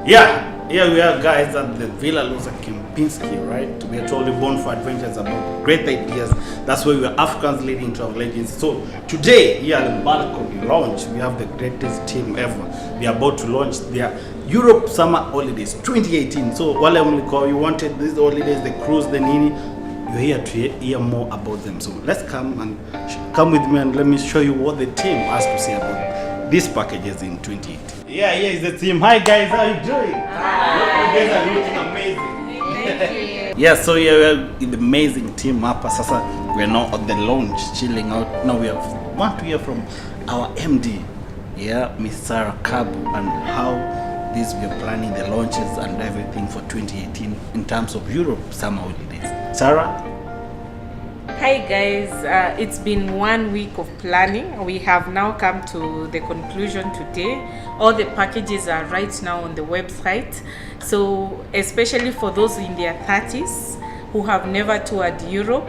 Yeah, here we are, guys, at the Villa Lusa Kempinski, right? We are told the Bonfire Adventures about great ideas. That's where we are Africans leading travel agency. So today, here at the balcony launch, we have the greatest team ever. We are about to launch their Europe Summer Holidays 2018. So, wale mliko, you wanted these holidays, the cruise, the nini. You're here to hear more about them. So let's come with me and let me show you what the team has to say about these packages in 2018. Yeah, here is the team. Hi guys, how you doing? Hi. You guys are looking amazing. Thank you. Yeah, so yeah, we're in the amazing team hapa. Sasa we're now at the lounge, chilling out. Now we want to hear from our MD, yeah, Miss Sarah Kabu, and how we are planning the launches and everything for 2018 in terms of Europe summer holidays. Sarah? Hi guys, it's been 1 week of planning. We have now come to the conclusion today. All the packages are right now on the website. So especially for those in their 30s who have never toured Europe,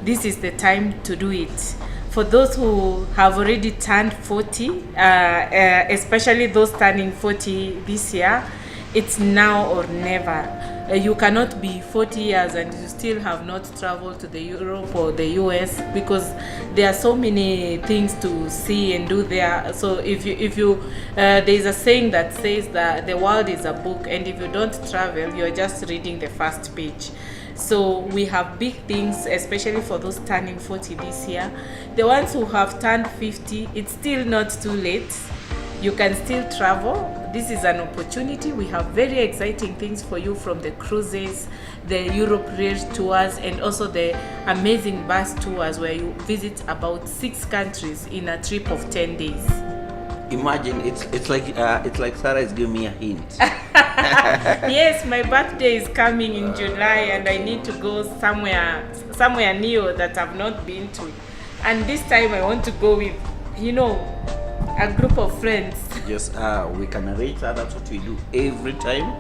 this is the time to do it. For those who have already turned 40, especially those turning 40 this year, it's now or never. You cannot be 40 years and you still have not traveled to the Europe or the US, because there are so many things to see and do there. So if you there is a saying that says that the world is a book, and if you don't travel, you're just reading the first page. So we have big things, especially for those turning 40 this year. The ones who have turned 50, it's still not too late. You can still travel. This is an opportunity. We have very exciting things for you, from the cruises, the Europe Rail tours, and also the amazing bus tours where you visit about 6 countries in a trip of 10 days. Imagine it's like Sarah is giving me a hint. Yes, my birthday is coming in July, and I need to go somewhere new that I've not been to. And this time I want to go with, a group of friends. Yes, we can arrange that. That's what we do every time.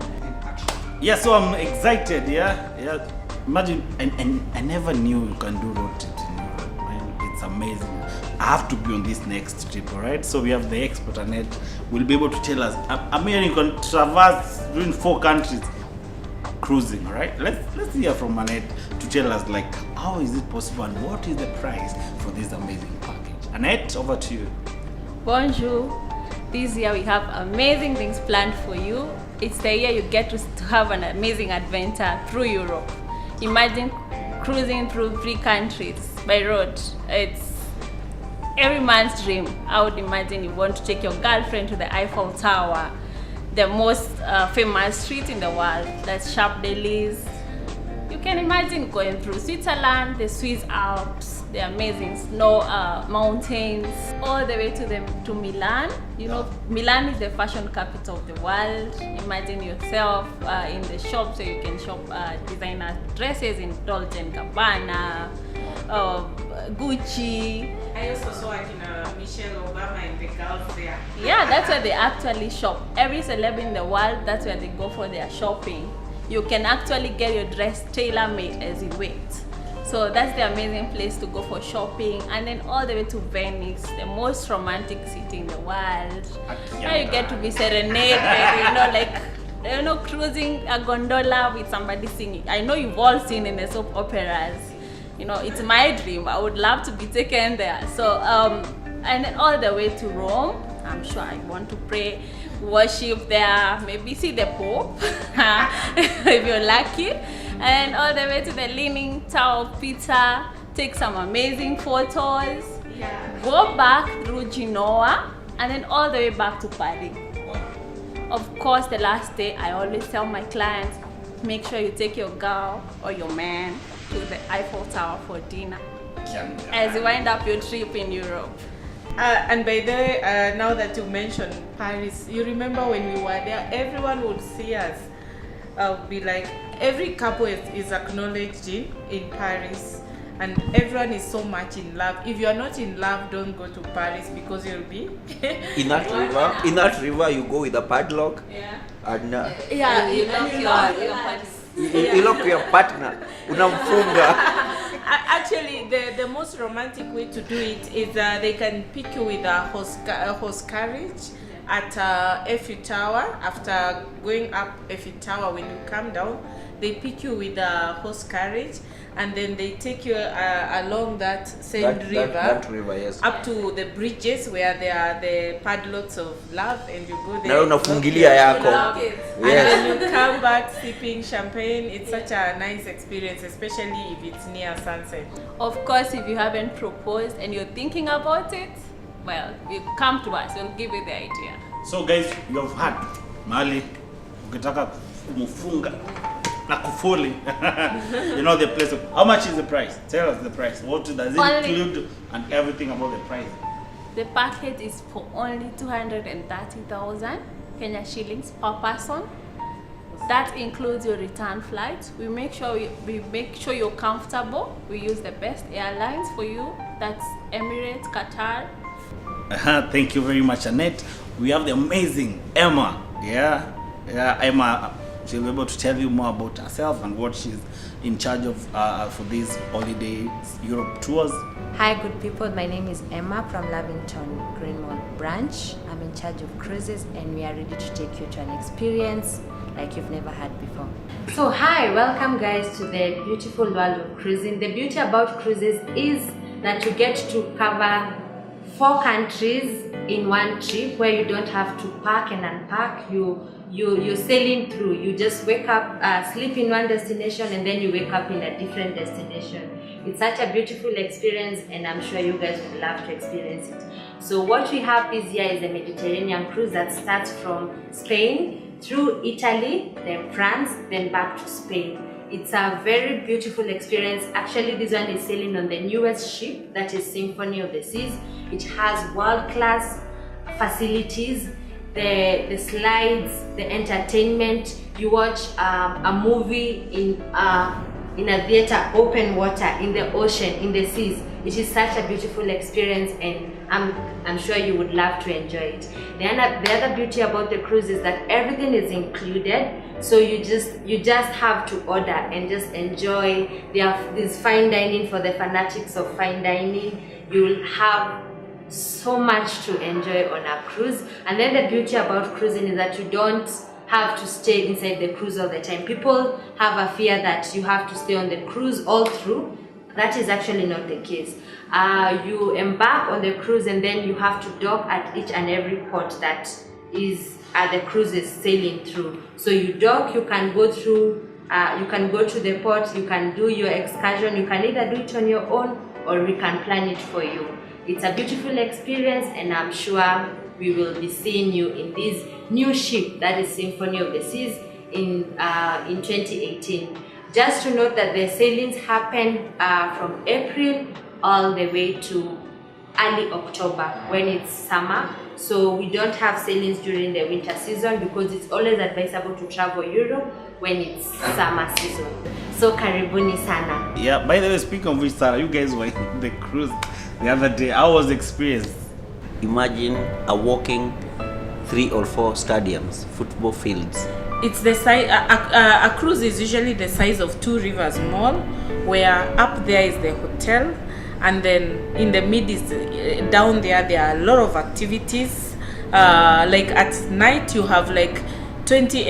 Yeah, so I'm excited. Yeah. Imagine, I never knew you can do road trips in Europe. Man, it's amazing. I have to be on this next trip, all right? So we have the expert Annette will be able to tell us. I mean, you can traverse during 4 countries cruising, all right? Let's hear from Annette to tell us, like, how is it possible and what is the price for this amazing package. Annette, over to you. Bonjour. This year we have amazing things planned for you. It's the year you get to have an amazing adventure through Europe. Imagine cruising through 3 countries by road. It's every man's dream. I would imagine you want to take your girlfriend to the Eiffel Tower, the most famous street in the world. That's Champs-Élysées. You can imagine going through Switzerland, the Swiss Alps, the amazing snow mountains, all the way to Milan. Milan is the fashion capital of the world. Imagine yourself in the shops where you can shop designer dresses in Dolce & Gabbana, Gucci. I also saw Michelle Obama and the girls there. Yeah, that's where they actually shop. Every celeb in the world, that's where they go for their shopping. You can actually get your dress tailor-made as you wait. So that's the amazing place to go for shopping. And then all the way to Venice, the most romantic city in the world. Now you get to be serenaded, cruising a gondola with somebody singing. I know you've all seen in the soap operas. It's my dream. I would love to be taken there. So, and then all the way to Rome. I'm sure I want to pray, worship there, maybe see the Pope, if you're lucky. And all the way to the Leaning Tower of Pisa, take some amazing photos. Yeah. Go back through Genoa, and then all the way back to Paris. Of course, the last day, I always tell my clients, make sure you take your girl or your man to the Eiffel Tower for dinner as you wind up your trip in Europe. And by the way, now that you mentioned Paris, you remember when we were there, everyone would see us, be like, every couple is acknowledged in Paris, and everyone is so much in love. If you are not in love, don't go to Paris, because you'll be in that river you go with a padlock. Yeah. And You lock your partner. You lock your partner. Unamfunga. Actually, the most romantic way to do it is they can pick you with a horse carriage, at Eiffel Tower. After going up Eiffel Tower, when you come down, they pick you with a horse carriage, and then they take you along that same river, that river, yes. up to the bridges where there are the padlocks of love, and you go there. Na unafungilia yako. And then you come back sipping champagne. It's such a nice experience, especially if it's near sunset. Of course, if you haven't proposed and you're thinking about it, well, you come to us. We'll give you the idea. So guys, you have had mahali ukitaka kumufunga na kufuli. You know the place. How much is the price? Tell us the price. What does it include and everything about the price? The package is for only 230,000 Kenya shillings per person. That includes your return flight. We make sure you're comfortable. We use the best airlines for you. That's Emirates, Qatar. Thank you very much, Annette. We have the amazing Emma. Yeah, Emma. She'll be able to tell you more about herself and what she's in charge of for these holiday Europe tours. Hi, good people. My name is Emma from Lavington Greenmount branch. I'm in charge of cruises, and we are ready to take you to an experience like you've never had before. So hi, welcome guys to the beautiful world of cruising. The beauty about cruises is that you get to cover 4 countries in one trip, where you don't have to pack and unpack. You're sailing through. You just wake up, sleep in one destination, and then you wake up in a different destination. It's such a beautiful experience, and I'm sure you guys would love to experience it. So what we have this year is a Mediterranean cruise that starts from Spain through Italy, then France, then back to Spain. It's a very beautiful experience. Actually, this one is sailing on the newest ship, that is Symphony of the Seas. It has world-class facilities, the slides, the entertainment. You watch a movie in a theater, open water, in the ocean, in the seas. It is such a beautiful experience, and I'm sure you would love to enjoy it. The other beauty about the cruise is that everything is included, so you just have to order and just enjoy. There are this fine dining for the fanatics of fine dining. You will have so much to enjoy on a cruise. And then the beauty about cruising is that you don't have to stay inside the cruise all the time. People have a fear that you have to stay on the cruise all through. That is actually not the case. You embark on the cruise, and then you have to dock at each and every port that is the cruise is sailing through. So you dock, you can go through, you can go to the port, you can do your excursion. You can either do it on your own, or we can plan it for you. It's a beautiful experience, and I'm sure we will be seeing you in this new ship, that is Symphony of the Seas, in 2018. Just to note that the sailings happen from April all the way to early October when it's summer. So we don't have sailings during the winter season, because it's always advisable to travel Europe when it's summer season. So karibuni sana. Yeah, by the way, speaking of which, Sarah, you guys were in the cruise the other day. How was the experience? Imagine a walking 3 or 4 stadiums, football fields. It's the size. A cruise is usually the size of 2 Rivers Mall, where up there is the hotel, and then in the mid is down there. There are a lot of activities. Like at night, you have like 20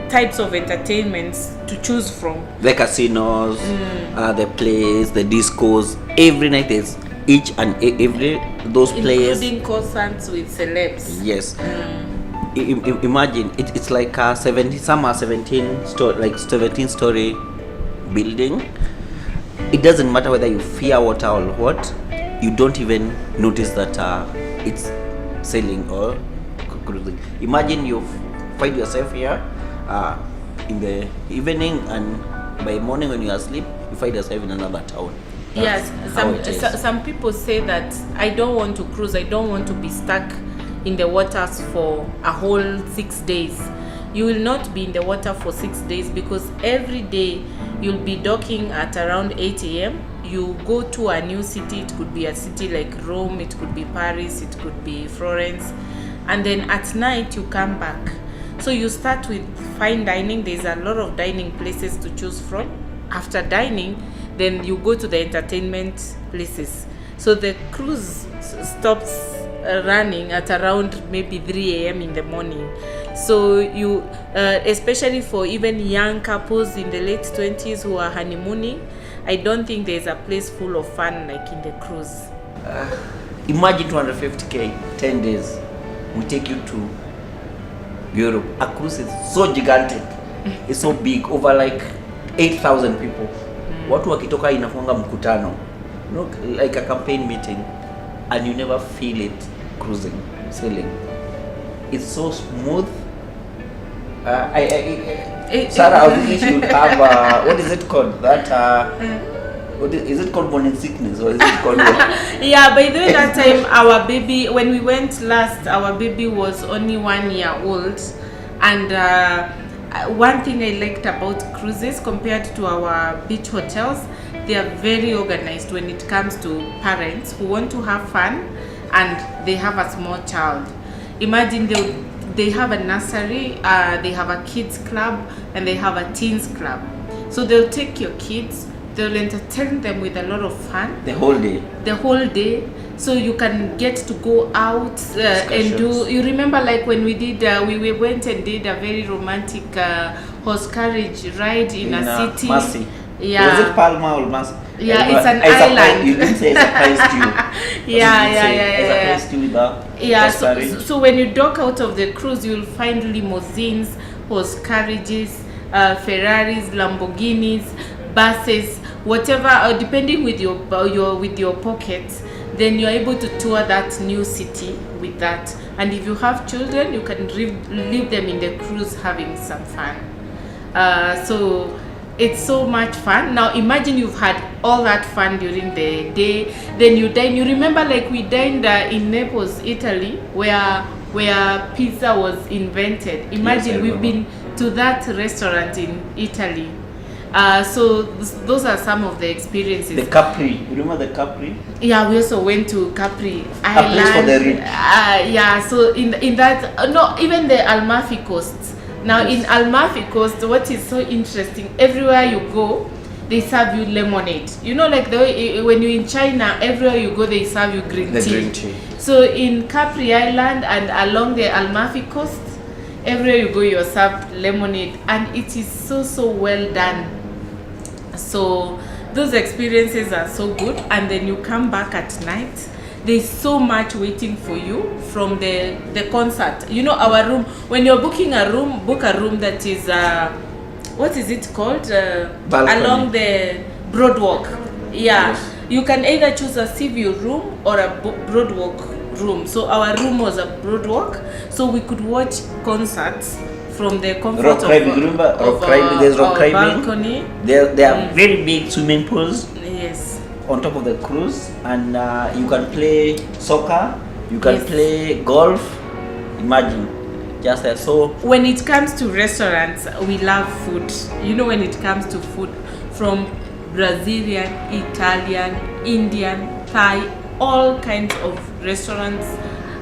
types of entertainments to choose from. The casinos, the plays, the discos. Every night there's each and every those plays, including concerts with celebs. Yes. Imagine it's like a 17 story building. It doesn't matter whether you fear water or what. You don't even notice that it's sailing or cruising. Imagine you find yourself here in the evening, and by morning when you are asleep, you find yourself in another town. Yes, some people say that I don't want to cruise. I don't want to be stuck in the waters for a whole 6 days. You will not be in the water for 6 days, because every day you'll be docking at around 8 a.m. You go to a new city. It could be a city like Rome, it could be Paris, it could be Florence, and then at night you come back. So you start with fine dining. There's a lot of dining places to choose from. After dining, then you go to the entertainment places. So the cruise stops running at around maybe 3 a.m. in the morning. So you, especially for even young couples in the late 20s who are honeymooning, I don't think there's a place full of fun like in the cruise. Imagine 250k, 10 days. We take you to Europe. A cruise is so gigantic. It's so big, over like 8,000 people. Watu wakitoka inafunga mkutano. You know, like a campaign meeting, and you never feel it cruising, sailing. It's so smooth. Sarah, I wish you have what is it called? That what is it called? Morning sickness, or is it called? Yeah, by the way, that time our baby, when we went last, our baby was only 1 year old, and one thing I liked about cruises compared to our beach hotels, they are very organized when it comes to parents who want to have fun and they have a small child. Imagine they have a nursery, they have a kids club, and they have a teens club. So they'll take your kids, they'll entertain them with a lot of fun. The whole day. The whole day. So you can get to go out and do. You remember, like when we did, we went and did a very romantic horse carriage ride in a city. Massy. Yeah. Was it Palma or Massy? Yeah, it's an island. You didn't say surprised you. Yeah. Surprised you with the Yeah, horse carriage. so when you dock out of the cruise, you'll find limousines, horse carriages, Ferraris, Lamborghinis, buses, whatever, depending with your pockets. Then you're able to tour that new city with that. And if you have children, you can leave them in the cruise having some fun. So it's so much fun. Now imagine you've had all that fun during the day, then you dine. You remember, like we dined in Naples, Italy, where pizza was invented. Imagine, Yes, we've been to that restaurant in Italy. So those are some of the experiences. The Capri, you remember the Capri? Yeah, we also went to Capri A Island. place for the rich. Yeah, so in that, no, even the Amalfi Coast. Now in Amalfi Coast, what is so interesting, everywhere you go, they serve you lemonade. You know, like the way when you're in China, everywhere you go, they serve you green tea. Green tea. So in Capri Island and along the Amalfi Coast, everywhere you go, you're served lemonade, and it is so well done. So those experiences are so good. And then you come back at night, there's so much waiting for you from the concert. You know, our room, when you're booking a room, book a room that is what is it called, along the Broadwalk. Yeah, yes. You can either choose a sea view room or a Broadwalk room. So our room was a Broadwalk, so we could watch concerts from the comfort rock climbing, remember? Rock climbing, there's rock climbing. Balcony. There are very big swimming pools. Yes. On top of the cruise, and you can play soccer, you can Yes. play golf. Imagine, just there. So when it comes to restaurants, we love food. You know, when it comes to food, from Brazilian, Italian, Indian, Thai, all kinds of restaurants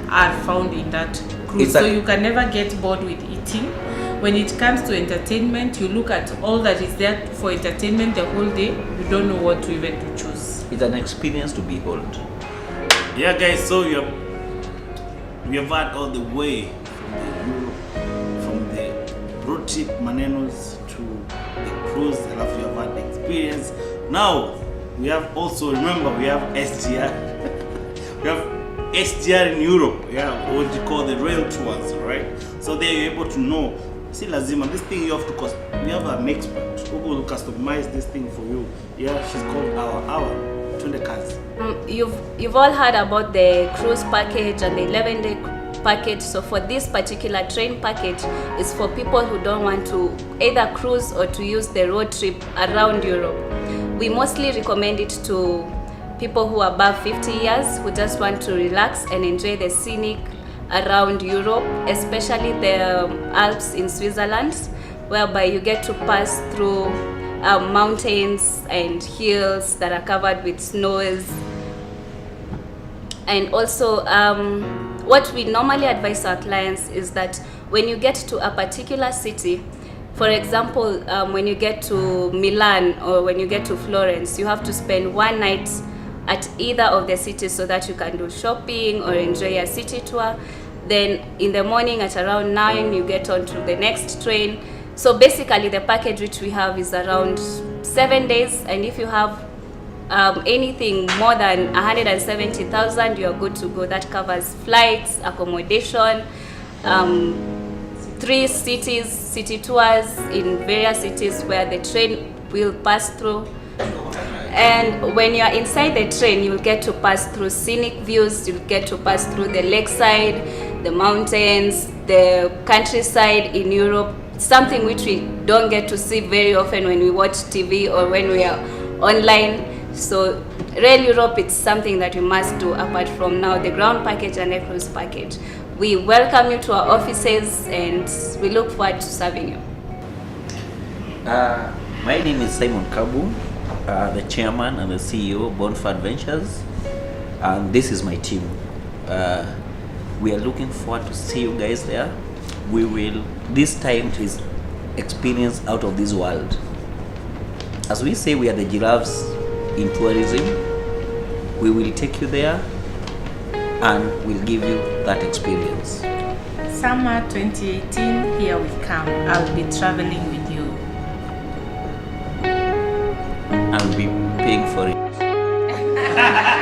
are found in that cruise. So you can never get bored with eating. When it comes to entertainment, you look at all that is there for entertainment the whole day. You don't know what to even to choose. it's an experience to behold. Yeah, guys, so we have had all the way from the road trip Manenos to the cruise. I love you have had the experience. Now we have also, remember, we have STR. We have STR in Europe. Yeah, what you call the rail tours, right? So there you're able to know. See, Lazima, this thing you have to cost. We have an expert who will customize this thing for you. Yeah, she's called our to the cars. You've all heard about the cruise package and the 11-day package. So for this particular train package, is for people who don't want to either cruise or to use the road trip around Europe. We mostly recommend it to people who are above 50 years who just want to relax and enjoy the scenic around Europe, especially the Alps in Switzerland, whereby you get to pass through mountains and hills that are covered with snows. And also what we normally advise our clients is that when you get to a particular city, for example, when you get to Milan or when you get to Florence, you have to spend one night at either of the cities so that you can do shopping or enjoy a city tour. Then in the morning at around 9 you get on to the next train. So basically the package which we have is around 7 days, and if you have anything more than 170,000, you are good to go. That covers flights, accommodation, 3 city tours in various cities where the train will pass through. And when you are inside the train, you'll get to pass through scenic views, you'll get to pass through the lakeside, the mountains, the countryside in Europe, something which we don't get to see very often when we watch TV or when we are online. So Rail Europe, it's something that you must do apart from now the ground package and the cruise package. We welcome you to our offices and we look forward to serving you. My name is Simon Kabu, the chairman and the CEO of Bonfire Ventures, and this is my team. We are looking forward to see you guys there. We will, this time is experience out of this world. As we say, we are the giraffes in tourism. We will take you there and we'll give you that experience. Summer 2018, here we come. I'll be traveling with you. I'll be paying for it.